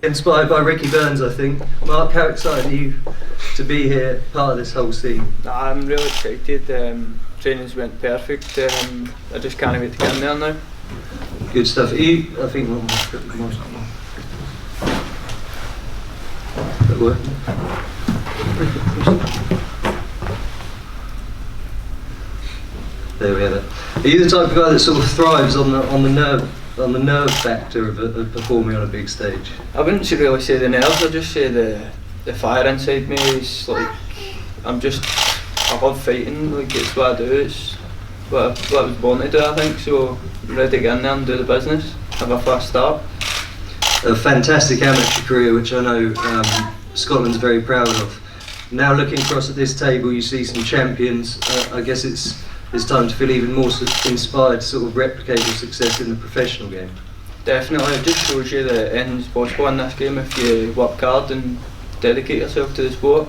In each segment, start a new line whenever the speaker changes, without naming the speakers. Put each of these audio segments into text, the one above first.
Inspired by Ricky Burns, I think. Mark, how excited are you to be here, part of this whole scene?
I'm really excited. Trainings went perfect. I just can't wait to get in there now.
Good stuff. I think that work? There we have it. Are you the type of guy that sort of thrives on the nerve factor of performing on a big stage?
I wouldn't really say the nerves. I'd just say the fire inside me is like I love fighting. Like it's what I do. It's what I was born to do. I think so. I'm ready to get in there and do the business. Have a fast start.
A fantastic amateur career, which I know Scotland's very proud of. Now looking across at this table, you see some champions. I guess it's time to feel even more inspired to sort of replicate your success in the professional game.
Definitely, it just shows you that anything's possible in this game if you work hard and dedicate yourself to the sport.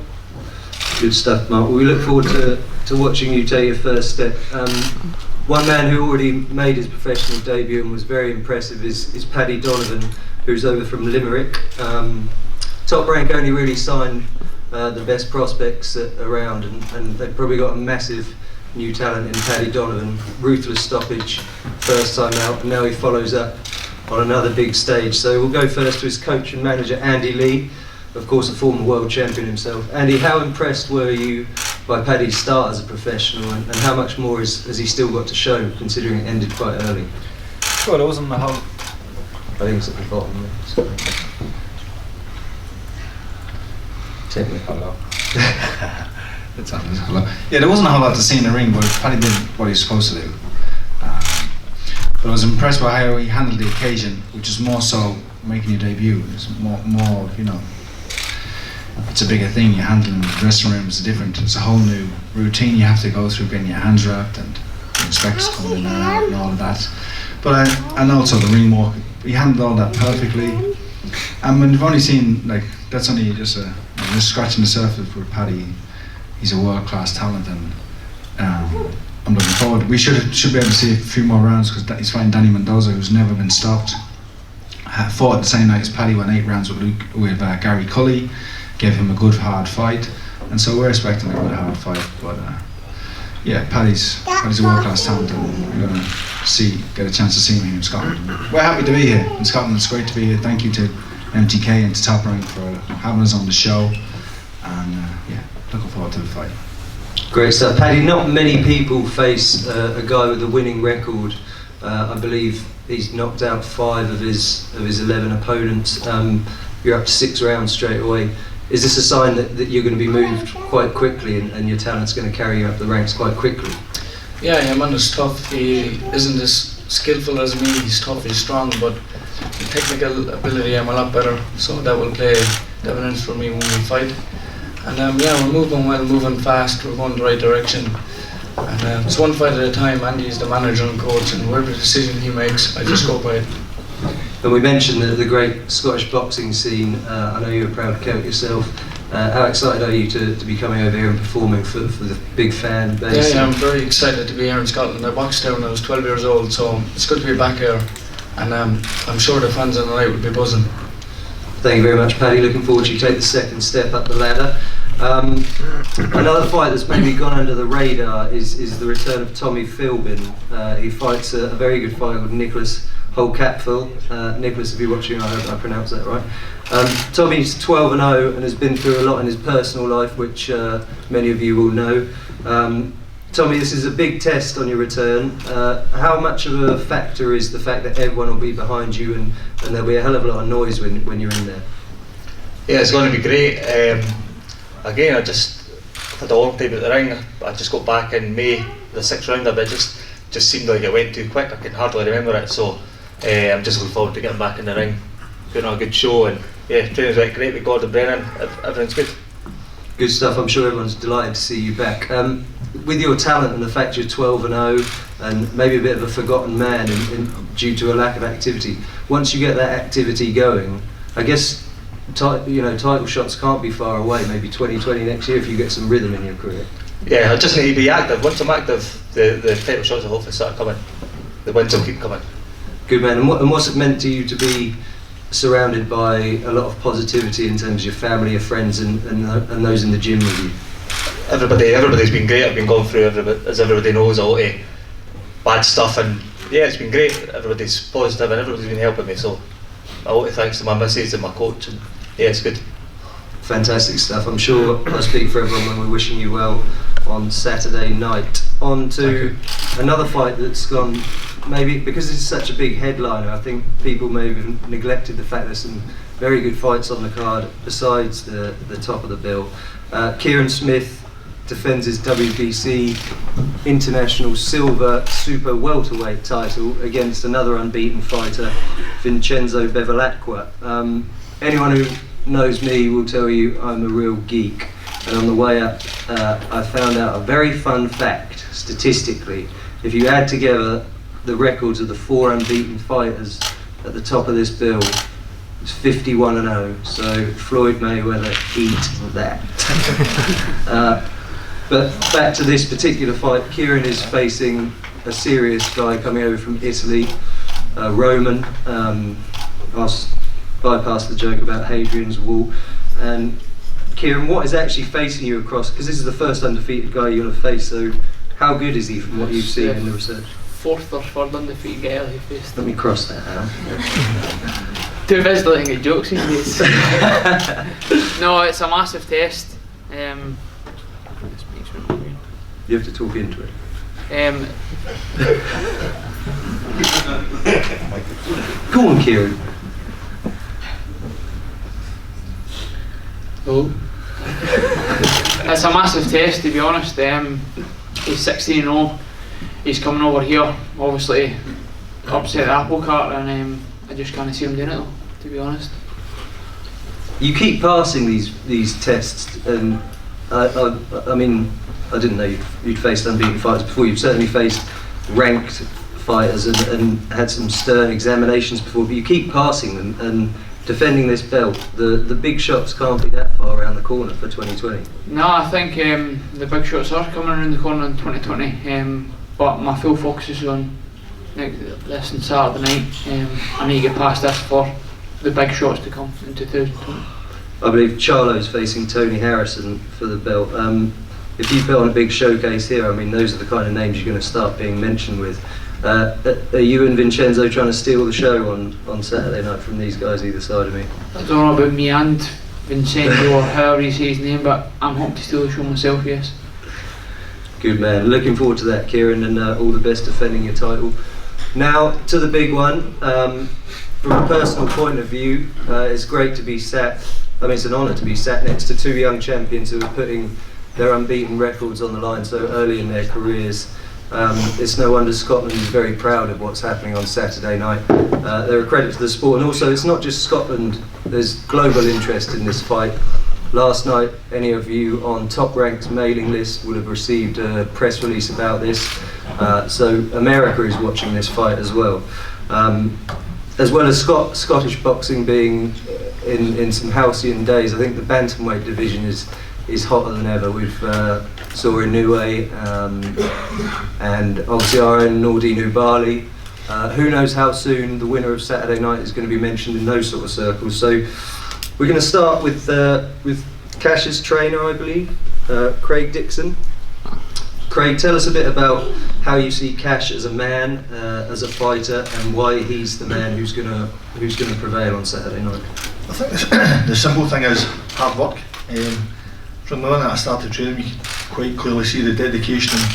Good stuff, Mark. Well, we look forward to watching you take your first step. One man who already made his professional debut and was very impressive is Paddy Donovan, who's over from Limerick. Top Rank only really signed the best prospects around, and they've probably got a massive new talent in Paddy Donovan. Ruthless stoppage first time out, and now he follows up on another big stage. So we'll go first to his coach and manager, Andy Lee, of course a former world champion himself. Andy, how impressed were you by Paddy's start as a professional, and how much more has he still got to show, considering it ended quite early?
Well, it wasn't the whole...
I think it's at the bottom there. Technical.
Yeah, there wasn't a whole lot to see in the ring, but Paddy did what he was supposed to do. But I was impressed by how he handled the occasion, which is more so making your debut. It's more, you know, it's a bigger thing. You're handling the dressing room is different. It's a whole new routine you have to go through, getting your hands wrapped and the inspectors coming in and all of that. But and also the ring walk, he handled all that perfectly. And when you've only seen, like, that's only just scratching the surface with Paddy. He's a world-class talent, and I'm looking forward. We should be able to see a few more rounds, because he's fighting Danny Mendoza, who's never been stopped. Fought the same night as Paddy, went 8 rounds with Gary Cully, gave him a good hard fight, and so we're expecting a good hard fight. But yeah, Paddy's a world-class talent, and we're going to get a chance to see him here in Scotland. We're happy to be here in Scotland. It's great to be here. Thank you to MTK and to Top Rank for having us on the show, and yeah, looking forward to the fight.
Great stuff. Paddy, not many people face a guy with a winning record. I believe he's knocked out 5 of his 11 opponents. You're up to 6 rounds straight away. Is this a sign that you're going to be moved quite quickly, and your talent's going to carry you up the ranks quite quickly?
Yeah, man is tough. He isn't as skillful as me. He's tough, he's strong, but the technical ability I'm a lot better, so that will play dividends for me when we fight. And yeah, we're moving well, moving fast, we're going the right direction. And it's one fight at a time. Andy's the manager and coach, and whatever decision he makes, I just go by it.
And we mentioned the great Scottish boxing scene. I know you're a proud Celt yourself. How excited are you to be coming over here and performing for the big fan base?
Yeah, I'm very excited to be here in Scotland. I boxed there when I was 12 years old, so it's good to be back here. And I'm sure the fans on the night will be buzzing.
Thank you very much, Paddy. Looking forward to you take the second step up the ladder. Another fight that's maybe gone under the radar is the return of Tommy Philbin. He fights a very good fighter called Nicholas Holcapfil. Nicholas, if you're watching, I hope I pronounced that right. Tommy's 12-0 and has been through a lot in his personal life, which many of you will know. Tommy, this is a big test on your return. How much of a factor is the fact that everyone will be behind you, and there'll be a hell of a lot of noise when you're in there?
Yeah, it's going to be great. Again, I just had a long time at the ring. I just got back in May, the 6th round, but it just seemed like it went too quick. I can hardly remember it, so I'm just looking forward to getting back in the ring, putting on a good show, and yeah, training's went great with Gordon Brennan. Everything's good.
Good stuff. I'm sure everyone's delighted to see you back. With your talent and the fact you're 12-0 and maybe a bit of a forgotten man due to a lack of activity, once you get that activity going, I guess title shots can't be far away. Maybe 2020 next year if you get some rhythm in your career.
Yeah, I just need to be active. Once I'm active, the title shots will hopefully start coming. The wins will keep coming.
Good man. And what's it meant to you to be surrounded by a lot of positivity in terms of your family, your friends, and those in the gym with you?
Everybody's been great. I've been going through, as everybody knows, a lot of bad stuff, and yeah, it's been great. Everybody's positive and everybody's been helping me, so a lot of thanks to my missus and my coach, and yeah, it's good.
Fantastic stuff. I'm sure I speak for everyone when we're wishing you well on Saturday night. On to another fight that's gone, maybe because it's such a big headliner, I think people may have neglected the fact there's some very good fights on the card besides the top of the bill. Kirin Smith defends his WBC International Silver Super Welterweight title against another unbeaten fighter, Vincenzo Bevilacqua. Anyone who knows me will tell you I'm a real geek, and on the way up I found out a very fun fact. Statistically, if you add together the records of the 4 unbeaten fighters at the top of this bill, it's 51-0, so Floyd Mayweather eat that. But back to this particular fight, Kirin is facing a serious guy coming over from Italy, Roman. Bypass the joke about Hadrian's Wall. And Kirin, what is actually facing you across, because this is the first undefeated guy you'll have faced, so how good is he from what you've seen in the research?
4th or 3rd undefeated guy he faced.
Let me cross that out.
Too busy looking at jokes these days. No, it's a massive test.
You have to talk into it. Go on, Kirin.
Oh. It's a massive test, to be honest. He's 16-0. He's coming over here, obviously upset the apple cart, and I just can't see him doing it though, to be honest.
You keep passing these tests, and I mean, I didn't know you'd faced unbeaten fighters before. You've certainly faced ranked fighters and had some stern examinations before, but you keep passing them and defending this belt. The big shots can't be that far around the corner for 2020.
No, I think the big shots are coming around the corner in 2020, but my full focus is on this on Saturday night. I need to get past this for the big shots to come in 2020.
I believe Charlo's facing Tony Harrison for the belt. If you put on a big showcase here, I mean, those are the kind of names you're going to start being mentioned with. Are you and Vincenzo trying to steal the show on Saturday night from these guys either side of me?
I don't know about me and Vincenzo or however you say his name, but I'm hoping to steal the show myself, yes.
Good man. Looking forward to that, Kirin, and all the best defending your title. Now to the big one. From a personal point of view, it's great to be sat. I mean, it's an honour to be sat next to 2 young champions who are putting their unbeaten records on the line so early in their careers. It's no wonder Scotland is very proud of what's happening on Saturday night. They're a credit to the sport, and also it's not just Scotland, there's global interest in this fight. Last night, any of you on Top Rank's mailing list would have received a press release about this, so America is watching this fight as well. As well as Scottish boxing being in some halcyon days, I think the bantamweight division is hotter than ever. We've saw Inoue and obviously our own Nordi Nubali. Who knows how soon the winner of Saturday night is going to be mentioned in those sort of circles. So we're going to start with Cash's trainer, I believe, Craig Dixon. Craig, tell us a bit about how you see Cash as a man, as a fighter, and why he's the man who's going to prevail on Saturday night.
I think the simple thing is hard work. From the minute I started training, you can quite clearly see the dedication and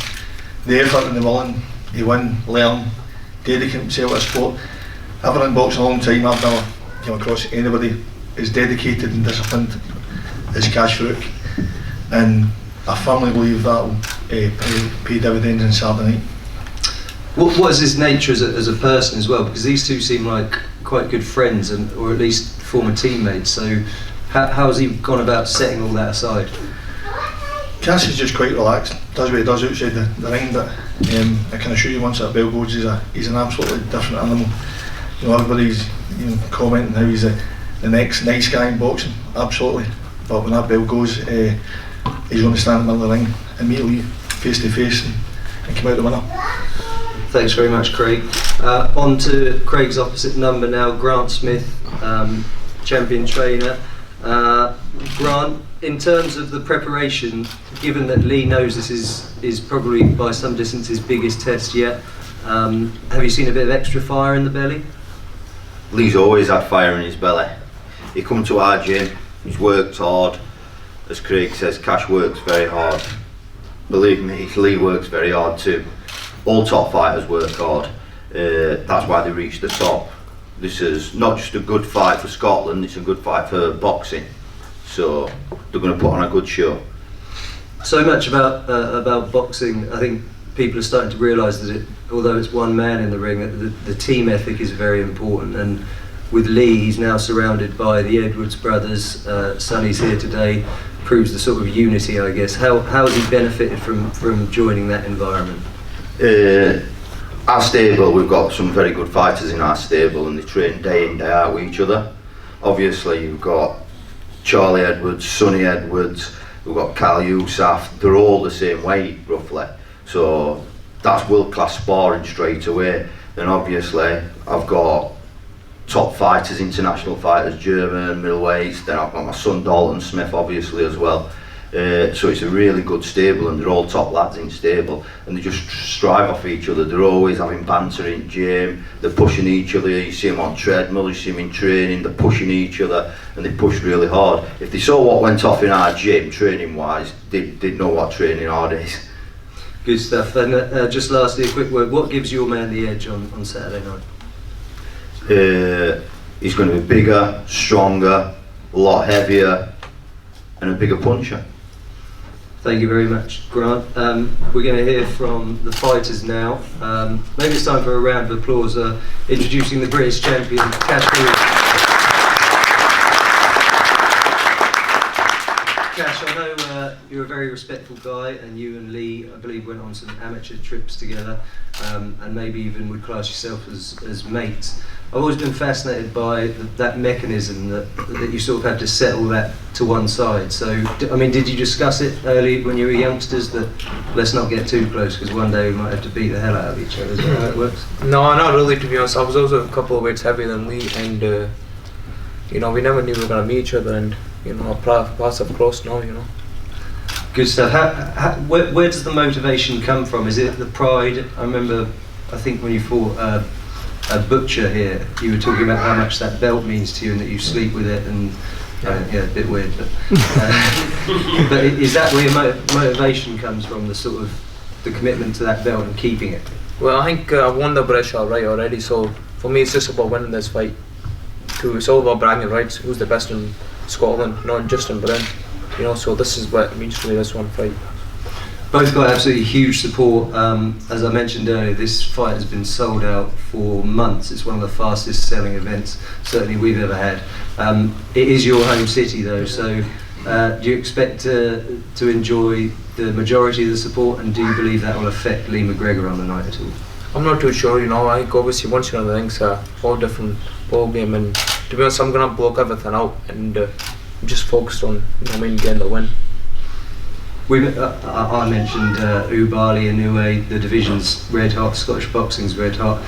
the effort and the willing to win, learn, dedicate himself to a sport. I've been in boxing a long time. I've never come across anybody as dedicated and disciplined as Cash FAROOQ, and I firmly believe that will pay dividends on Saturday night.
What is his nature as a person as well? Because these two seem like quite good friends, or at least former teammates. So how has he gone about setting all that aside?
Cash is just quite relaxed, does what he does outside the ring, but I can assure you once that bell goes, he's an absolutely different animal. You know, everybody's commenting how he's the next nice guy in boxing, absolutely. But when that bell goes, he's going to stand in the middle of the ring immediately, face to face, and come out the winner.
Thanks very much, Craig. On to Craig's opposite number now, Grant Smith, champion trainer. Grant, in terms of the preparation, given that Lee knows this is probably by some distance his biggest test yet, have you seen a bit of extra fire in the belly?
Lee's always had fire in his belly. He come to our gym, he's worked hard. As Craig says, Cash works very hard. Believe me, Lee works very hard too. All top fighters work hard. That's why they reach the top. This is not just a good fight for Scotland, it's a good fight for boxing. So they're going to put on a good show.
So much about boxing, I think people are starting to realise that although it's one man in the ring, the team ethic is very important. And with Lee, he's now surrounded by the Edwards brothers. Sonny's here today, proves the sort of unity, I guess. How has he benefited from joining that environment?
Our stable, we've got some very good fighters in our stable, and they train day in, day out with each other. Obviously, you've got Charlie Edwards, Sonny Edwards, we've got Cal Yousaf. They're all the same weight, roughly. So that's world-class sparring straight away. Then obviously, I've got top fighters, international fighters, German, middleweights. Then I've got my son Dalton Smith, obviously, as well. So it's a really good stable, and they're all top lads in stable, and they just strive off each other. They're always having banter in gym, they're pushing each other. You see them on treadmill, you see them in training, they're pushing each other, and they push really hard. If they saw what went off in our gym, training wise, they'd know what training hard is.
Good stuff. And just lastly, a quick word, what gives your man the edge on Saturday night?
He's going to be bigger, stronger, a lot heavier, and a bigger puncher.
Thank you very much, Grant. We're going to hear from the fighters now. Maybe it's time for a round of applause introducing the British champion, KASH FAROOQ. Cash, I know you're a very respectful guy, and you and Lee, I believe, went on some amateur trips together, and maybe even would class yourself as mates. I've always been fascinated by that mechanism that you sort of have to settle that to one side. So, I mean, did you discuss it early when you were youngsters that let's not get too close because one day we might have to beat the hell out of each other? Is that how it works?
No, not really, to be honest. I was also a couple of weights heavier than Lee, and you know, we never knew we were going to meet each other, and you know, our paths have crossed now, you know.
Good stuff. Where does the motivation come from? Is it the pride? I remember, I think when you fought a butcher here, you were talking about how much that belt means to you and that you sleep with it, and yeah, a bit weird, but but is that where your motivation comes from, the sort of the commitment to that belt and keeping it?
Well, I think I've won the British outright already, so for me it's just about winning this fight. It's all about bragging rights, who's the best in Scotland, not just in Britain, you know, so this is what it means to me, this one fight.
Both got absolutely huge support. As I mentioned earlier, this fight has been sold out for months. It's one of the fastest selling events certainly we've ever had. It is your home city though, so do you expect to enjoy the majority of the support, and do you believe that will affect Lee McGregor on the night at all?
I'm not too sure, you know. I think obviously once you're on the ring's a whole different ball game, and to be honest, I'm going to block everything out, and I'm just focused on, you know, getting the win.
I mentioned Ubali and Inoue, the division's red hot, Scottish boxing's red hot.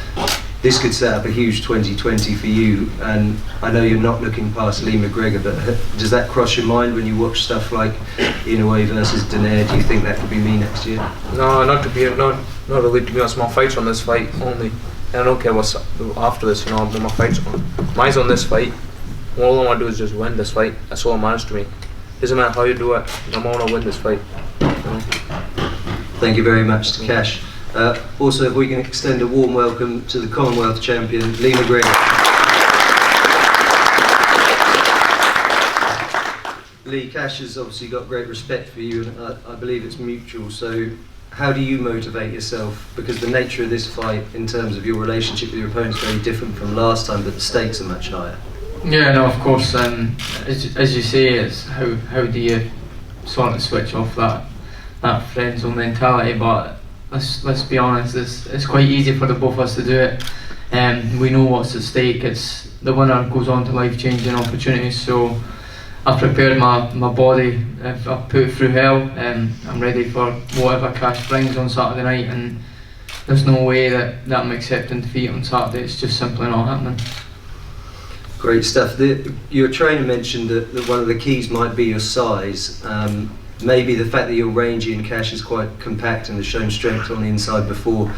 This could set up a huge 2020 for you, and I know you're not looking past Lee McGregor, but does that cross your mind when you watch stuff like Inoue versus Donaire? Do you think that could be me next year?
No, not really, to be honest. My fight's on this fight only, and I don't care what's after this, you know, but my fight's on. Mine's on this fight. All I want to do is just win this fight. That's all that matters to me. Doesn't matter how you do it, I want to win this fight. You know?
Thank you very much to Cash. Also, if we can extend a warm welcome to the Commonwealth champion, Lee McGregor. Lee, Cash has obviously got great respect for you, and I believe it's mutual. So, how do you motivate yourself? Because the nature of this fight, in terms of your relationship with your opponent, is very different from last time, but the stakes are much higher.
Yeah, no, of course. As you say, it's how do you sort of switch off that friend zone mentality? But let's be honest, it's quite easy for the both of us to do it. We know what's at stake. It's the winner goes on to life-changing opportunities. So I've prepared my body. I've put it through hell. I'm ready for whatever Cash brings on Saturday night, and there's no way that I'm accepting defeat on Saturday. It's just simply not happening.
Great stuff. Your trainer mentioned that one of the keys might be your size. Maybe the fact that you're rangy and Cash is quite compact and has shown strength on the inside before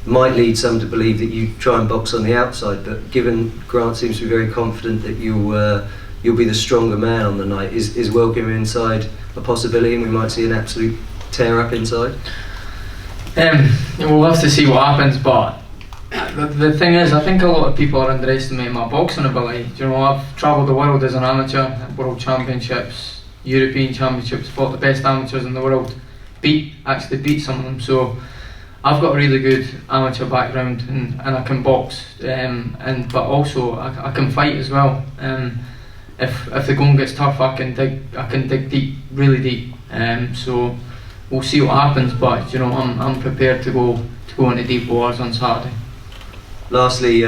might lead some to believe that you try and box on the outside, but given Grant seems to be very confident that you'll be the stronger man on the night, is Welcome inside a possibility and we might see an absolute tear up inside?
We'll have to see what happens, but the thing is, I think a lot of people are underestimating my boxing ability. You know, I've travelled the world as an amateur, world championships, European championships, fought the best amateurs in the world, actually beat some of them, so I've got a really good amateur background and I can box, but also I can fight as well. If the going gets tough, I can dig deep, really deep. So we'll see what happens, but you know, I'm prepared to go into deep waters on Saturday.
Lastly,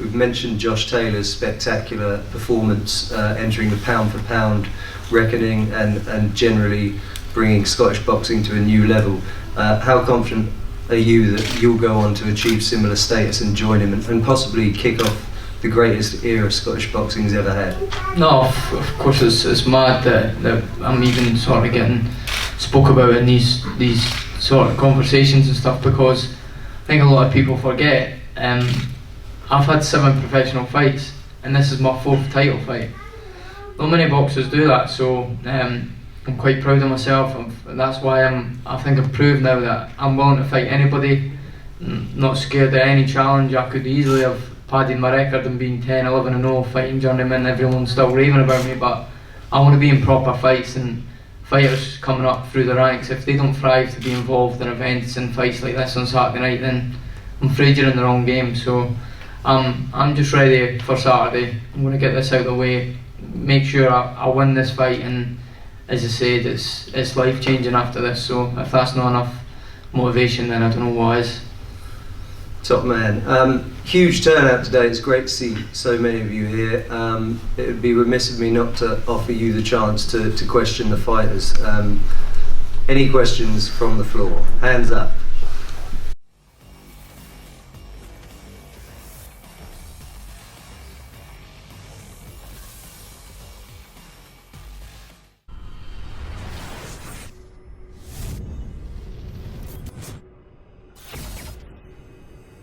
we've mentioned Josh Taylor's spectacular performance, entering the pound for pound reckoning and generally bringing Scottish boxing to a new level. How confident are you that you'll go on to achieve similar status and join him and possibly kick off the greatest era Scottish boxing's ever had?
No, of course it's mad that I'm even sort of getting spoke about in these sort of conversations and stuff, because I think a lot of people forget I've had 7 professional fights and this is my 4th title fight. Not many boxers do that, so I'm quite proud of myself. That's why I think I've proved now that I'm willing to fight anybody, not scared of any challenge. I could easily have padded my record and been 10, 11 and 0 fighting journeymen, everyone's still raving about me, but I want to be in proper fights, and fighters coming up through the ranks, if they don't thrive to be involved in events and fights like this on Saturday night, then I'm afraid you're in the wrong game. So I'm just ready for Saturday. I'm going to get this out of the way, make sure I win this fight, and as I said, it's life changing after this, so if that's not enough motivation, then I don't know what is.
Top man. Huge turnout today. It's great to see so many of you here. It would be remiss of me not to offer you the chance to question the fighters. Any questions from the floor? Hands up.